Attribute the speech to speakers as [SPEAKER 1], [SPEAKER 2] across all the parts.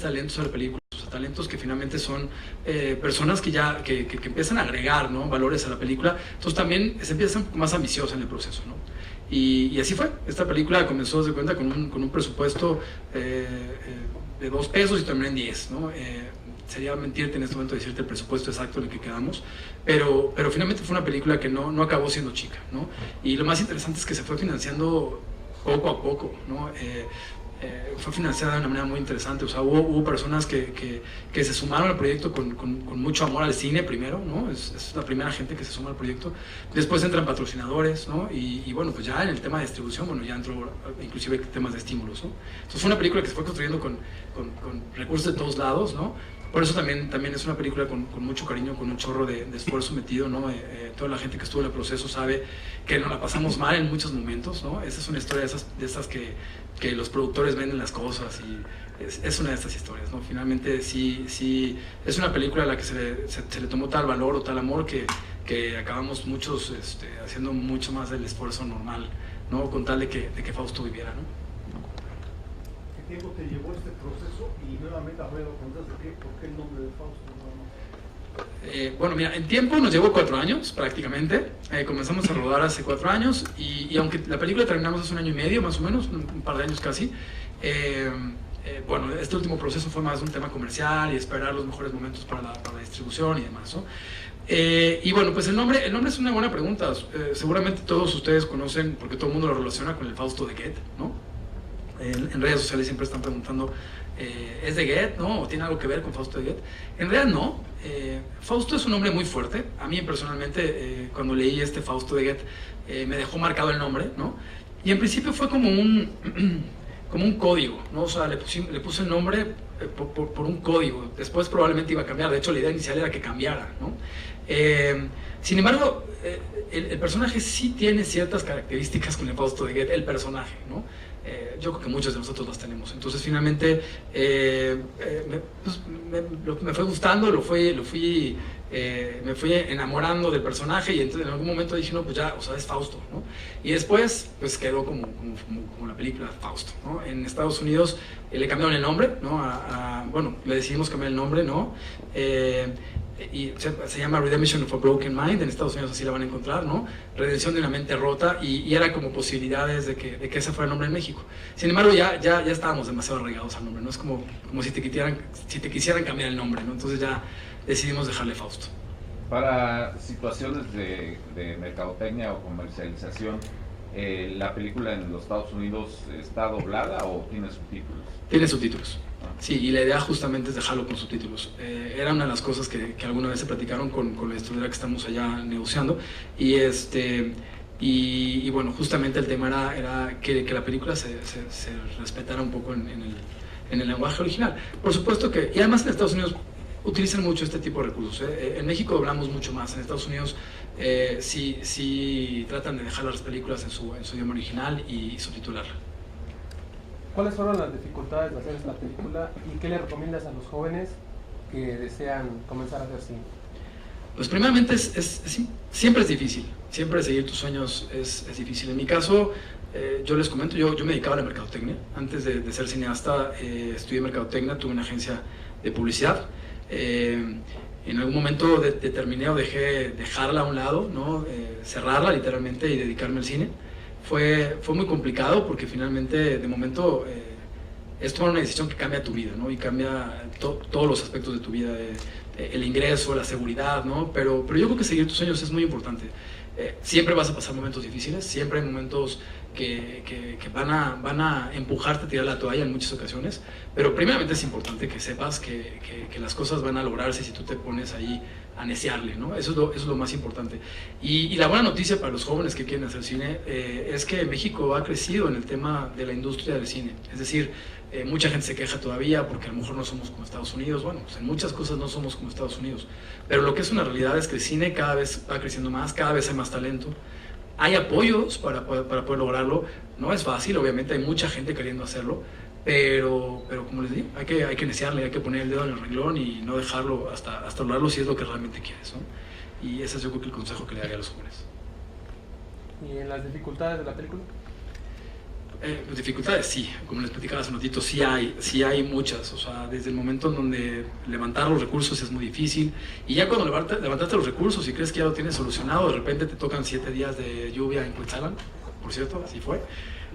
[SPEAKER 1] talentos a la película, o sea, talentos que finalmente son personas que ya que empiezan a agregar, ¿no?, valores a la película. Entonces también se empieza a ser un poco más ambiciosa en el proceso, ¿no? Y así fue. Esta película comenzó, de cuenta, con un presupuesto de 2 pesos y terminó en 10, ¿no? Sería mentirte en este momento decirte el presupuesto exacto en el que quedamos, pero finalmente fue una película que no acabó siendo chica, ¿no? Y lo más interesante es que se fue financiando poco a poco, ¿no? Fue financiada de una manera muy interesante. O sea, hubo personas que se sumaron al proyecto con mucho amor al cine primero, ¿no? Es la primera gente que se suma al proyecto. Después entran patrocinadores, ¿no? Y bueno, pues ya en el tema de distribución, bueno, ya entró inclusive temas de estímulos, ¿no? Entonces fue una película que se fue construyendo con recursos de todos lados, ¿no? Por eso también es una película con mucho cariño, con un chorro de esfuerzo metido, ¿no? Toda la gente que estuvo en el proceso sabe que nos la pasamos mal en muchos momentos, ¿no? Esa es una historia de esas que los productores venden las cosas, y es una de estas historias, ¿no? Finalmente sí es una película a la que se le tomó tal valor o tal amor que acabamos muchos haciendo mucho más del esfuerzo normal, ¿no? Con tal de que Fausto viviera, ¿no?
[SPEAKER 2] ¿Qué tiempo te llevó este proceso? Y nuevamente, a ver, ¿por qué el nombre de Fausto?
[SPEAKER 1] Bueno, mira, en tiempo nos llevó 4 años prácticamente. Comenzamos a rodar hace 4 años y aunque la película terminamos hace 1 año y medio más o menos, un par de años casi, bueno, este último proceso fue más un tema comercial y esperar los mejores momentos para la distribución y demás, ¿no? Y bueno, pues el nombre es una buena pregunta. Seguramente todos ustedes conocen, porque todo el mundo lo relaciona con el Fausto de Goethe, ¿no? En redes sociales siempre están preguntando, ¿es de Goethe, no? ¿O tiene algo que ver con Fausto de Goethe? En realidad no. Fausto es un nombre muy fuerte. A mí personalmente, cuando leí este Fausto de Goethe, me dejó marcado el nombre, ¿no? Y en principio fue como un código, ¿no? O sea, le puse el nombre por un código. Después probablemente iba a cambiar. De hecho, la idea inicial era que cambiara, ¿no? Sin embargo, el personaje sí tiene ciertas características con el Fausto de Goethe, el personaje, ¿no? Yo creo que muchos de nosotros las tenemos. Entonces finalmente me fue gustando, me fui enamorando del personaje, y entonces en algún momento dije, no, pues ya, o sea, es Fausto, ¿no? Y después pues quedó como la película Fausto, ¿no? En Estados Unidos le cambiaron el nombre, ¿no? Bueno, le decidimos cambiar el nombre, ¿no? Y se llama Redemption of a Broken Mind. En Estados Unidos así la van a encontrar, ¿no? Redención de una mente rota, y era como posibilidades de que ese fuera el nombre en México. Sin embargo, ya estábamos demasiado arraigados al nombre, ¿no? Es como si te quisieran cambiar el nombre, ¿no? Entonces ya decidimos dejarle Fausto.
[SPEAKER 3] Para situaciones de mercadotecnia o comercialización, ¿la película en los Estados Unidos está doblada o tiene subtítulos?
[SPEAKER 1] Tiene subtítulos. Sí, y la idea justamente es dejarlo con subtítulos. Era una de las cosas que alguna vez se platicaron con la distribuidora que estamos allá negociando, y bueno, justamente el tema era que la película se respetara un poco en el lenguaje original. Por supuesto que, y además en Estados Unidos utilizan mucho este tipo de recursos. En México doblamos mucho más. En Estados Unidos sí tratan de dejar las películas en su idioma original y subtitularla.
[SPEAKER 4] ¿Cuáles fueron las dificultades de hacer esta película y qué le recomiendas a los jóvenes que desean comenzar a hacer cine?
[SPEAKER 1] Pues primeramente siempre es difícil, siempre seguir tus sueños es difícil. En mi caso, yo les comento, yo me dedicaba a la mercadotecnia. Antes de ser cineasta, estudié mercadotecnia, tuve una agencia de publicidad. En algún momento determiné o dejé dejarla a un lado, ¿no? Cerrarla literalmente y dedicarme al cine. Fue muy complicado porque finalmente, de momento, es tomar una decisión que cambia tu vida, ¿no? Y cambia todos los aspectos de tu vida, el ingreso, la seguridad, ¿no? Pero yo creo que seguir tus sueños es muy importante. Siempre vas a pasar momentos difíciles, siempre hay momentos que van a empujarte a tirar la toalla en muchas ocasiones, pero primeramente es importante que sepas que las cosas van a lograrse si tú te pones ahí a neciarle, ¿no? Eso es lo más importante. Y la buena noticia para los jóvenes que quieren hacer cine es que México ha crecido en el tema de la industria del cine. Es decir, mucha gente se queja todavía porque a lo mejor no somos como Estados Unidos. Bueno, pues en muchas cosas no somos como Estados Unidos, pero lo que es una realidad es que el cine cada vez va creciendo más, cada vez hay más talento. Hay apoyos para poder lograrlo. No es fácil, obviamente hay mucha gente queriendo hacerlo, pero como les digo, hay que neciarle, hay que poner el dedo en el renglón y no dejarlo hasta lograrlo si es lo que realmente quieres, ¿no? Y ese es yo creo que el consejo que le daría a los jóvenes.
[SPEAKER 4] ¿Y en las dificultades de la película?
[SPEAKER 1] Dificultades sí, como les platicaba hace un ratito, sí hay muchas, o sea, desde el momento en donde levantar los recursos es muy difícil, y ya cuando levantaste los recursos y crees que ya lo tienes solucionado, de repente te tocan 7 días de lluvia en Cuetzalan, por cierto, así fue,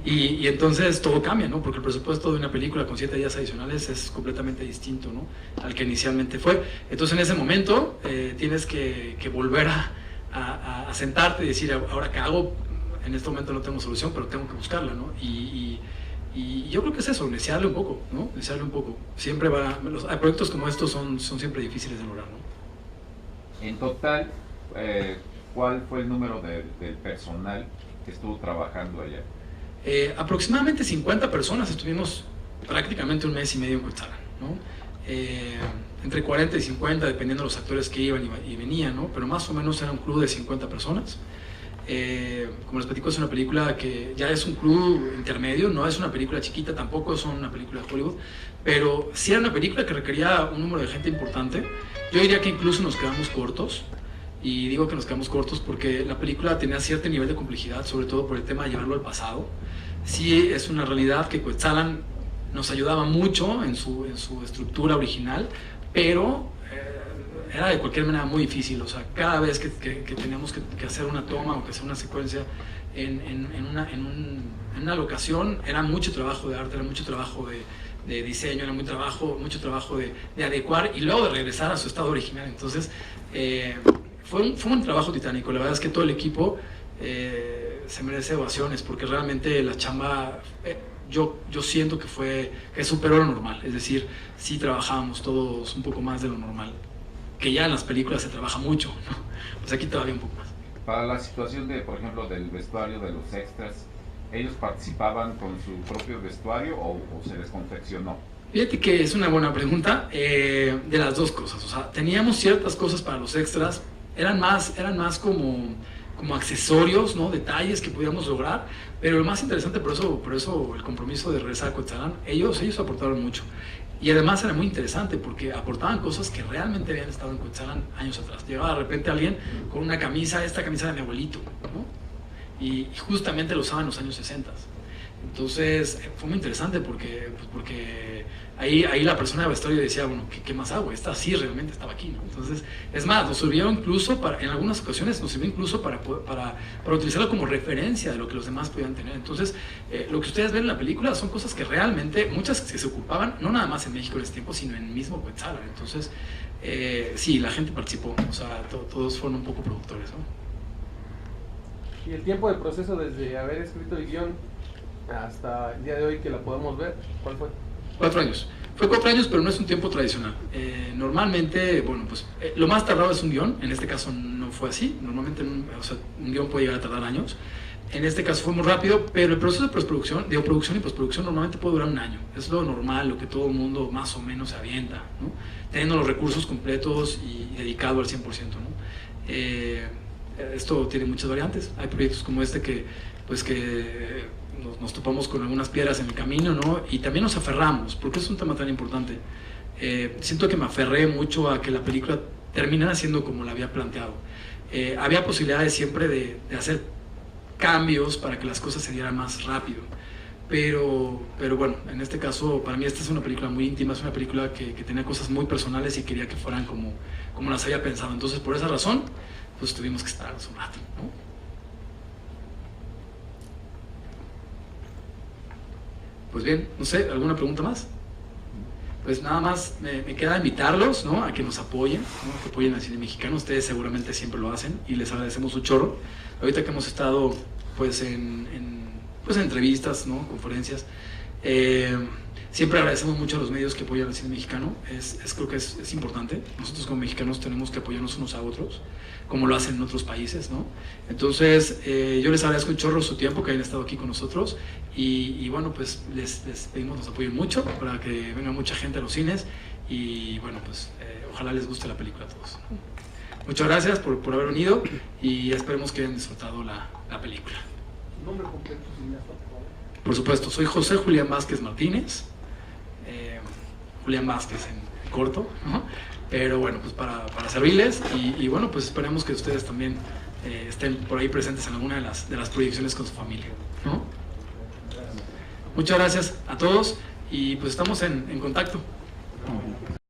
[SPEAKER 1] y entonces todo cambia, ¿no? Porque el presupuesto de una película con 7 días adicionales es completamente distinto, ¿no?, al que inicialmente fue. Entonces en ese momento tienes que volver a sentarte y decir, ¿ahora qué hago? En este momento no tengo solución, pero tengo que buscarla, ¿no? Y yo creo que es eso, desearle un poco, ¿no? Desearle un poco. Siempre hay proyectos como estos son siempre difíciles de lograr, ¿no?
[SPEAKER 3] En total, ¿cuál fue el número del personal que estuvo trabajando allá?
[SPEAKER 1] Aproximadamente 50 personas, estuvimos prácticamente un mes y medio en Cuetzalan, ¿no? Entre 40 y 50, dependiendo de los actores que iban y venían, ¿no? Pero más o menos era un club de 50 personas. Como les platico, es una película que ya es un club intermedio, no es una película chiquita, tampoco es una película de Hollywood, pero sí era una película que requería un número de gente importante. Yo diría que incluso nos quedamos cortos, y digo que nos quedamos cortos porque la película tenía cierto nivel de complejidad, sobre todo por el tema de llevarlo al pasado. Sí es una realidad que Cuetzalan nos ayudaba mucho en su estructura original, pero era de cualquier manera muy difícil. O sea, cada vez que teníamos que hacer una toma o que hacer una secuencia en una locación, era mucho trabajo de arte, era mucho trabajo de diseño, era mucho trabajo de adecuar y luego de regresar a su estado original. Entonces fue un trabajo titánico. La verdad es que todo el equipo se merece ovaciones, porque realmente la chamba yo siento que superó lo normal. Es decir, sí trabajábamos todos un poco más de lo normal, que ya en las películas se trabaja mucho, ¿no? Pues aquí todavía un poco más.
[SPEAKER 3] Para la situación por ejemplo, del vestuario de los extras, ¿ellos participaban con su propio vestuario o se les confeccionó?
[SPEAKER 1] Fíjate que es una buena pregunta, de las dos cosas. O sea, teníamos ciertas cosas para los extras, eran más como accesorios, ¿no?, detalles que podíamos lograr, pero lo más interesante, por eso el compromiso de regresar a Cuetzalan, ellos aportaron mucho. Y además era muy interesante porque aportaban cosas que realmente habían estado en Cuetzalan años atrás. Llegaba de repente alguien con una camisa, esta camisa de mi abuelito, ¿no? Y justamente lo usaban en los años 60. Entonces fue muy interesante porque ahí la persona de vestuario decía, bueno, ¿qué más hago? Esta sí realmente estaba aquí, ¿no? Entonces, es más, nos sirvió incluso en algunas ocasiones nos sirvió incluso para utilizarlo como referencia de lo que los demás podían tener. Entonces, lo que ustedes ven en la película son cosas que realmente, muchas que se ocupaban, no nada más en México en ese tiempo, sino en el mismo Cuetzalan. Entonces, sí, la gente participó, o sea, todos fueron un poco productores, ¿no?
[SPEAKER 4] Y el tiempo de proceso desde haber escrito el guión hasta el día de hoy que la podemos ver, ¿cuál fue?
[SPEAKER 1] 4 años. Fue 4 años, pero no es un tiempo tradicional. Normalmente, bueno, pues lo más tardado es un guión. En este caso no fue así. Normalmente un guión puede llegar a tardar años. En este caso fue muy rápido, pero el proceso de postproducción, de producción y postproducción normalmente puede durar un año. Es lo normal, lo que todo el mundo más o menos se avienta, ¿no? Teniendo los recursos completos y dedicado al 100%, ¿no? Esto tiene muchas variantes. Hay proyectos como este que nos topamos con algunas piedras en el camino, ¿no? Y también nos aferramos, porque es un tema tan importante. Siento que me aferré mucho a que la película terminara siendo como la había planteado. Había posibilidades siempre de hacer cambios para que las cosas se dieran más rápido. Pero bueno, en este caso, para mí esta es una película muy íntima, es una película que tenía cosas muy personales y quería que fueran como las había pensado. Entonces, por esa razón, pues tuvimos que esperar un rato, ¿no? Pues bien, no sé, ¿alguna pregunta más? Pues nada más me queda invitarlos, ¿no?, a que nos apoyen, ¿no?, que apoyen al cine mexicano. Ustedes seguramente siempre lo hacen y les agradecemos un chorro. Ahorita que hemos estado pues en entrevistas, ¿no?, conferencias, siempre agradecemos mucho a los medios que apoyan al cine mexicano. Creo que es importante. Nosotros como mexicanos tenemos que apoyarnos unos a otros, como lo hacen en otros países, ¿no? Entonces, yo les agradezco un chorro su tiempo, que hayan estado aquí con nosotros, y bueno, pues les pedimos nos apoyen mucho para que venga mucha gente a los cines, y bueno, pues ojalá les guste la película a todos. Muchas gracias por haber venido, y esperemos que hayan disfrutado la película.
[SPEAKER 2] ¿Su nombre completo, cineasta, por favor?
[SPEAKER 1] Por supuesto, soy José Julián Vázquez Martínez, Julián Vázquez en corto, ¿no? Pero bueno, pues para servirles, y bueno, pues esperemos que ustedes también estén por ahí presentes en alguna de las proyecciones con su familia, ¿no?
[SPEAKER 2] Gracias.
[SPEAKER 1] muchas gracias a todos y pues estamos en contacto.